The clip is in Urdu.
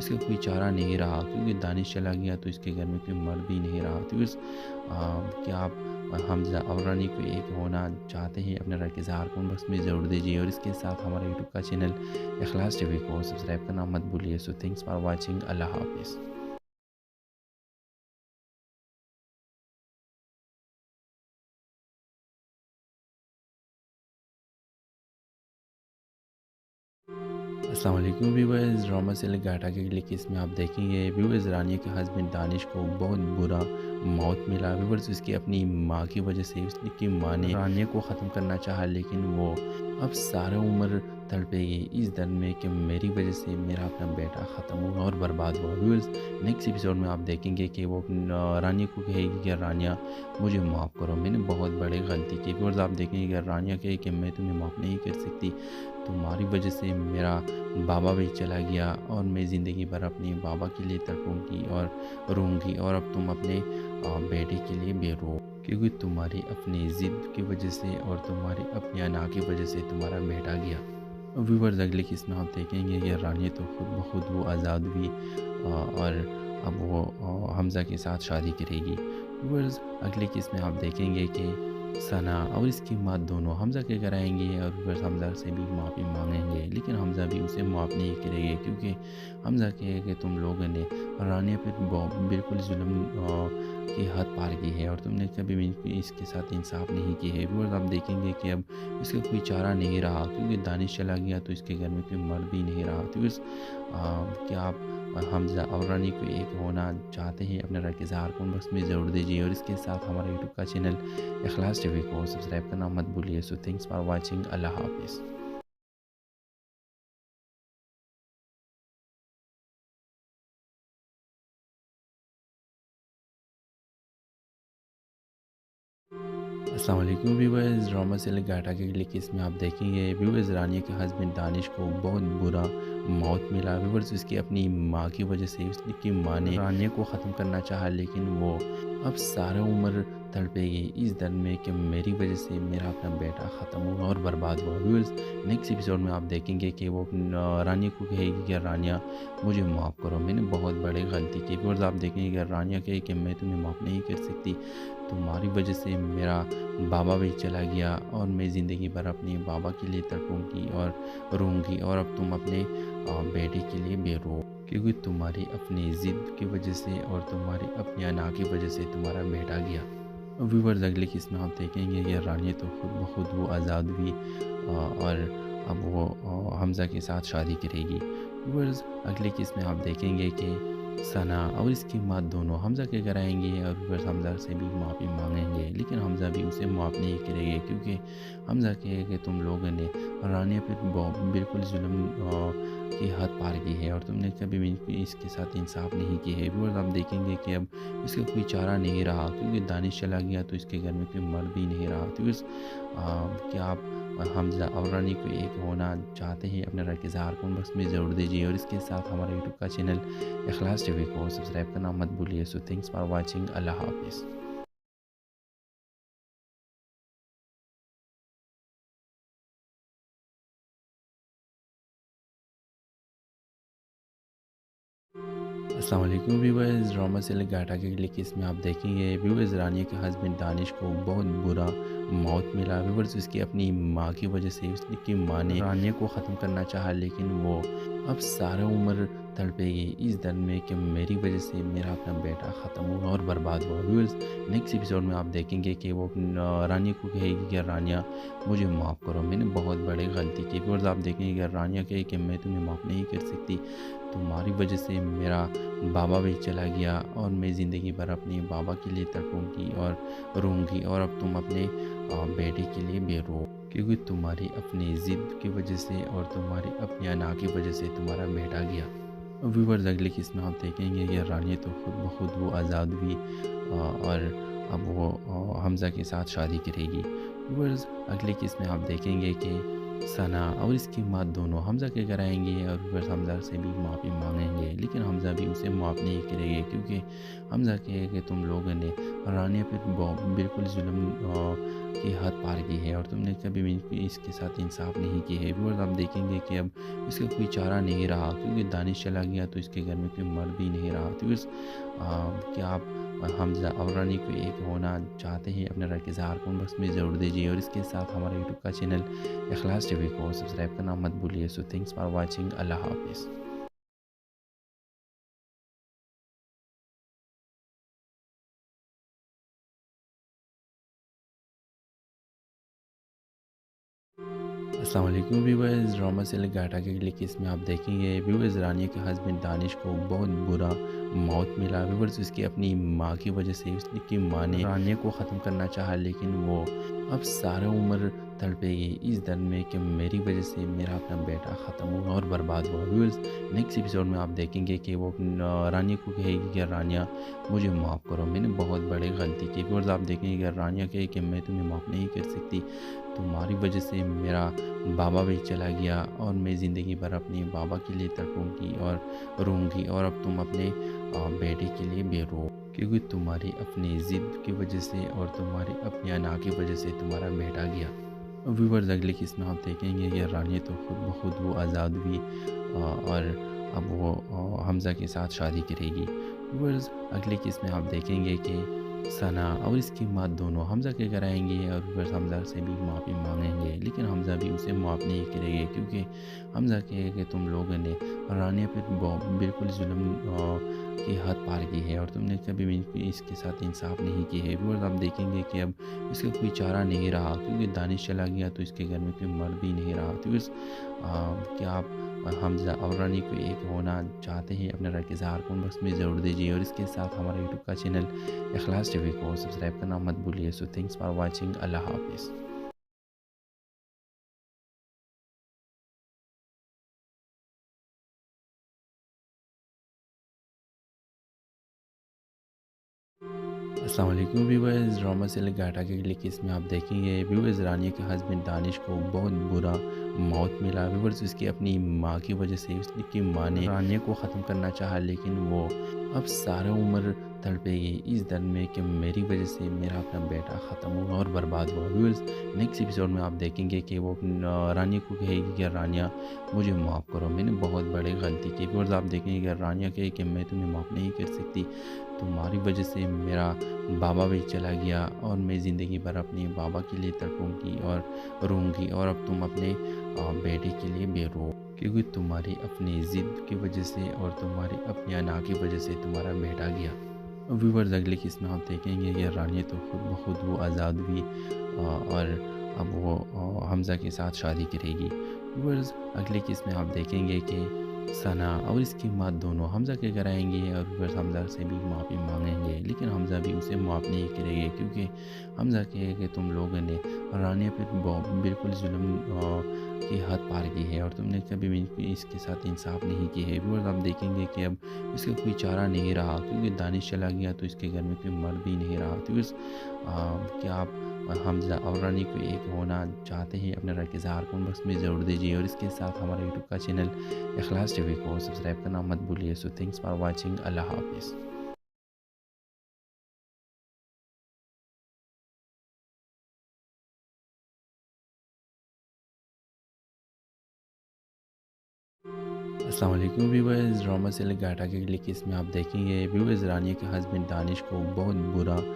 اس کا کوئی چارہ نہیں رہا، کیونکہ دانش چلا گیا تو اس کے گھر میں کوئی مرد بھی نہیں رہا۔ تو کیا آپ حمزہ اور رانی کو ایک ہونا چاہتے ہیں؟ اپنے رائے کے اظہار کو بس میں ضرور دیجیے، اور اس کے ساتھ ہمارے یوٹیوب کا چینل اخلاص ٹی وی کو سبسکرائب کرنا مت بھولیے۔ سو تھینکس فار واچنگ، اللہ حافظ۔ السلام علیکم ویورز، ڈرامہ سے گاٹا کے اگلے کیس میں آپ دیکھیں گے ویورز رانیہ کے ہسبینڈ دانش کو بہت برا موت ملا۔ ویورز اس کی اپنی ماں کی وجہ سے، اس کی ماں نے رانیہ کو ختم کرنا چاہا، لیکن وہ اب سارا عمر تڑپے گی اس درد میں کہ میری وجہ سے میرا اپنا بیٹا ختم ہوا اور برباد ہوا۔ ویورز نیکسٹ ایپیسوڈ میں آپ دیکھیں گے کہ وہ رانیہ کو کہے گی کہ رانیہ مجھے معاف کرو، میں نے بہت بڑی غلطی کی۔ ویورز آپ دیکھیں گے کہ رانیہ کہے کہ میں تمہیں معاف نہیں کر سکتی، تمہاری وجہ سے میرا بابا بھی چلا گیا اور میں زندگی بھر اپنے بابا کے لیے تڑپوں گی اور روں گی، اور اب تم اپنے بیٹے کے لیے بھی رو، کیونکہ تمہاری اپنی ضد کی وجہ سے اور تمہاری اپنی انا کی وجہ سے تمہارا بیٹا گیا۔ ویورز اگلے کس میں آپ دیکھیں گے کہ رانیہ تو خود بخود وہ آزاد ہوئی اور اب وہ حمزہ کے ساتھ شادی کرے گی۔ ویورز اگلے کس میں آپ دیکھیں گے کہ ثنا اور اس کی ماں دونوں حمزہ کے گھر آئیں گے اور ویورز حمزہ سے بھی معافی مانگیں گے، لیکن حمزہ بھی اسے معاف نہیں کرے گے، کیونکہ حمزہ کہے کہ تم لوگوں نے رانیہ پر بالکل ظلم کی حد پار کی ہے اور تم نے کبھی بھی اس کے ساتھ انصاف نہیں کی ہے۔ ویورز آپ دیکھیں گے کہ اب اس کا کوئی چارہ نہیں رہا، کیونکہ دانش چلا گیا تو اس کے گھر میں کوئی مرد بھی نہیں رہا۔ تو کیا آپ حمزہ اور رانی کو ایک ہونا چاہتے ہیں؟ اپنے رائے کے اظہار کو بس میں ضرور دیجیے، اور اس کے ساتھ ہمارے یوٹیوب کا چینل اخلاص ٹی وی کو سبسکرائب کرنا مت بھولیے۔ سو تھینکس فار واچنگ، اللہ حافظ۔ السلام علیکم ویورز، ڈرامہ سے گاٹا کے اگلے کیس میں آپ دیکھیں گے ویورز رانیہ کے ہسبینڈ دانش کو بہت برا موت ملا۔ ویورز اس کی اپنی ماں کی وجہ سے، اس کی ماں نے رانیہ کو ختم کرنا چاہا، لیکن وہ اب سارا عمر تڑپے گی اس درد میں کہ میری وجہ سے میرا اپنا بیٹا ختم ہوا اور برباد ہوا۔ ویورز نیکسٹ ایپیسوڈ میں آپ دیکھیں گے کہ وہ رانیہ کو کہے گی کہ رانیہ مجھے معاف کرو، میں نے بہت بڑی غلطی کی۔ ویورز آپ دیکھیں گے کہ رانیہ کہے کہ میں تمہیں معاف نہیں کر سکتی، تمہاری وجہ سے میرا بابا بھی چلا گیا اور میں زندگی بھر اپنے بابا کے لیے تڑپوں گی اور روں گی، اور اب تم اپنے بیٹے کے لیے بھی رو، کیونکہ تمہاری اپنی ضد کی وجہ سے اور تمہاری اپنی انا کی وجہ سے تمہارا بیٹا گیا۔ ویورز اگلے کس میں آپ دیکھیں گے کہ رانیہ تو خود بخود وہ آزاد ہوئی اور اب وہ حمزہ کے ساتھ شادی کرے گی۔ ویورز اگلے کس میں آپ دیکھیں گے کہ ثنا اور اس کی ماں دونوں حمزہ کے گھر آئیں گے اور ویورز حمزہ سے بھی معافی مانگیں گے، لیکن حمزہ بھی اسے معاف نہیں کرے گے، کیونکہ حمزہ کہے کہ تم لوگوں نے رانیہ پر بالکل ظلم کی حد پار کی ہے اور تم نے کبھی بھی اس کے ساتھ انصاف نہیں کی ہے۔ ویورز آپ دیکھیں گے کہ اب اس کا کوئی چارہ نہیں رہا، کیونکہ دانش چلا گیا تو اس کے گھر میں کوئی مرد بھی نہیں رہا۔ تو کیا آپ حمزہ اور رانی کو ایک ہونا چاہتے ہیں؟ اپنے رائے کے اظہار کو بس میں ضرور دیجیے، اور اس کے ساتھ ہمارے یوٹیوب کا چینل اخلاص ٹی وی کو سبسکرائب کرنا مت بھولیے۔ سو تھینکس فار واچنگ، اللہ حافظ۔ السلام علیکم ویورز، ڈرامہ سے گاٹا کے اگلے کیس میں آپ دیکھیں گے ویورز رانیہ کے ہسبینڈ دانش کو بہت برا موت ملا۔ ویورز اس کی اپنی ماں کی وجہ سے، اس کی ماں نے رانیہ کو ختم کرنا چاہا، لیکن وہ اب سارا عمر تڑپے گی اس درد میں کہ میری وجہ سے میرا اپنا بیٹا ختم ہوا اور برباد ہوا۔ ویورز نیکسٹ ایپیسوڈ میں آپ دیکھیں گے کہ وہ رانیہ کو کہے گی کہ رانیہ مجھے معاف کرو، میں نے بہت بڑی غلطی کی۔ ویورز آپ دیکھیں گے کہ رانیہ کہے کہ میں تمہیں معاف نہیں کر سکتی، تمہاری وجہ سے میرا بابا بھی چلا گیا اور میں زندگی بھر اپنے بابا کے لیے تڑپوں گی اور روں گی، اور اب تم اپنے بیٹے کے لیے بھی رو، کیونکہ تمہاری اپنی ضد کی وجہ سے اور تمہاری اپنی انا کی وجہ سے تمہارا بیٹا گیا۔ ویورز اگلے کس میں آپ دیکھیں گے کہ رانیہ تو خود بخود وہ آزاد ہوئی اور اب وہ حمزہ کے ساتھ شادی کرے گی۔ ویورز اگلے کس میں آپ دیکھیں گے کہ ثنا اور اس کی ماں دونوں حمزہ کے گھر آئیں گے اور ویورز حمزہ سے بھی معافی مانگیں گے، لیکن لیکن حمزہ بھی اسے معاف نہیں کرے گا، کیونکہ حمزہ کہے کہ تم لوگوں نے رانیہ پر بالکل ظلم کی حد پار کی ہے اور تم نے کبھی بھی اس کے ساتھ انصاف نہیں کی ہے۔ ویورز آپ دیکھیں گے کہ اب اس کا کوئی چارہ نہیں رہا، کیونکہ دانش چلا گیا تو اس کے گھر میں کوئی مرد بھی نہیں رہا۔ تو کیا آپ حمزہ اور رانی کو ایک ہونا چاہتے ہیں؟ اپنے رائے کے اظہار کو بس میں ضرور دیجیے، اور اس کے ساتھ ہمارے یوٹیوب کا چینل اخلاص ٹی وی کو سبسکرائب کرنا مت بھولیے۔ سو تھینکس فار واچنگ، اللہ حافظ۔ السلام علیکم ویورز، ڈرامہ سے گاٹا کے اگلی کیس میں آپ دیکھیں گے ویورز رانیہ کے ہسبینڈ دانش کو بہت برا موت ملا۔ ویورز اس کی اپنی ماں کی وجہ سے، اس کی ماں نے رانیہ کو ختم کرنا چاہا، لیکن وہ اب سارا عمر تڑپے گی اس درد میں کہ میری وجہ سے میرا اپنا بیٹا ختم ہوا اور برباد ہوا۔ ویورز نیکسٹ ایپیسوڈ میں آپ دیکھیں گے کہ وہ رانیہ کو کہے گی کہ رانیہ مجھے معاف کرو، میں نے بہت بڑی غلطی کی۔ ویورز آپ دیکھیں گے کہ رانیہ کہے کہ میں تمہیں معاف نہیں کر سکتی، تمہاری وجہ سے میرا بابا بھی چلا گیا اور میں زندگی بھر اپنے بابا کے لیے تڑپوں گی اور روں گی، اور اب تم اپنے بیٹے کے لیے بھی رو، کیونکہ تمہاری اپنی ضد کی وجہ سے اور تمہاری اپنی انا کی وجہ سے تمہارا بیٹا گیا۔ ویورز اگلے قسم میں آپ دیکھیں گے کہ رانیہ تو خود بخود وہ آزاد ہوئی اور اب وہ حمزہ کے ساتھ شادی کرے گی۔ ویورز اگلے قسم میں آپ دیکھیں گے کہ ثنا اور اس کی ماں دونوں حمزہ کے گھر آئیں گے اور ویورز حمزہ سے بھی معافی مانگیں گے، لیکن حمزہ بھی اسے معاف نہیں کرے گا، کیونکہ حمزہ کہے کہ تم لوگوں نے رانیہ پر بالکل ظلم کی حد پار کی ہے اور تم نے کبھی بھی اس کے ساتھ انصاف نہیں کی ہے۔ ویورز آپ دیکھیں گے کہ اب اس کا کوئی چارہ نہیں رہا، کیونکہ دانش چلا گیا تو اس کے گھر میں کوئی مرد بھی نہیں رہا۔ تو کیا آپ حمزہ اور رانی کو ایک ہونا چاہتے ہیں؟ اپنے رائے کے اظہار کو بس میں ضرور دیجیے، اور اس کے ساتھ ہمارے یوٹیوب کا چینل اخلاص ٹی وی کو سبسکرائب کرنا مت بھولیے۔ سو تھینکس فار واچنگ، اللہ حافظ۔ السلام علیکم ویورز، ڈرامہ سے گاٹا کے اگلی کیس میں آپ دیکھیں گے ویورز رانیہ کے ہسبینڈ دانش کو بہت برا موت ملا۔ ویورز اس کی اپنی ماں کی وجہ سے، اس کی ماں نے رانیہ کو ختم کرنا چاہا، لیکن وہ اب سارا عمر تڑپے گی اس درد میں کہ میری وجہ سے میرا اپنا بیٹا ختم ہوا اور برباد ہوا۔ ویورز نیکسٹ ایپیسوڈ میں آپ دیکھیں گے کہ وہ رانیہ کو کہے گی کہ رانیہ مجھے معاف کرو، میں نے بہت بڑی غلطی کی۔ ویورز آپ دیکھیں گے کہ رانیہ کہے کہ میں تمہیں معاف نہیں کر سکتی، تمہاری وجہ سے میرا بابا بھی چلا گیا اور میں زندگی بھر اپنے بابا کے لیے تڑپوں گی اور روں گی، اور اب تم اپنے بیٹے کے لیے بھی رو، کیونکہ تمہاری اپنی ضد کی وجہ سے اور تمہاری اپنی انا کی وجہ سے تمہارا بیٹا گیا۔ ویورز اگلی قسم میں آپ دیکھیں گے کہ رانیہ تو خود بخود وہ آزاد ہوئی اور اب وہ حمزہ کے ساتھ شادی کرے گی۔ ویورز اگلی قسم میں آپ دیکھیں گے کہ ثنا اور اس کی ماں دونوں حمزہ کے گھر آئیں گے اور ویورز حمزہ سے بھی معافی مانگیں گے، لیکن حمزہ بھی اسے معاف نہیں کرے گا، کیونکہ حمزہ کہے کہ تم لوگوں نے رانیہ پر بالکل ظلم کی حد پار کی ہے اور تم نے کبھی بھی اس کے ساتھ انصاف نہیں کی ہے۔ ویورز آپ دیکھیں گے کہ اب اس کا کوئی چارہ نہیں رہا، کیونکہ دانش چلا گیا تو اس کے گھر میں کوئی مرد بھی نہیں رہا۔ تو کیا آپ حمزہ اور رانی کو ایک ہونا چاہتے ہیں؟ اپنے رائے کے اظہار کو بس میں ضرور دیجیے، اور اس کے ساتھ ہمارے یوٹیوب کا چینل اخلاص ٹی وی کو سبسکرائب کرنا مت بھولیے۔ سو تھینکس فار واچنگ، اللہ حافظ۔ السلام علیکم ویورز، ڈرامہ سے گاٹا کے اگلی کیس میں آپ دیکھیں گے ویورز رانیہ کے ہسبینڈ دانش کو بہت برا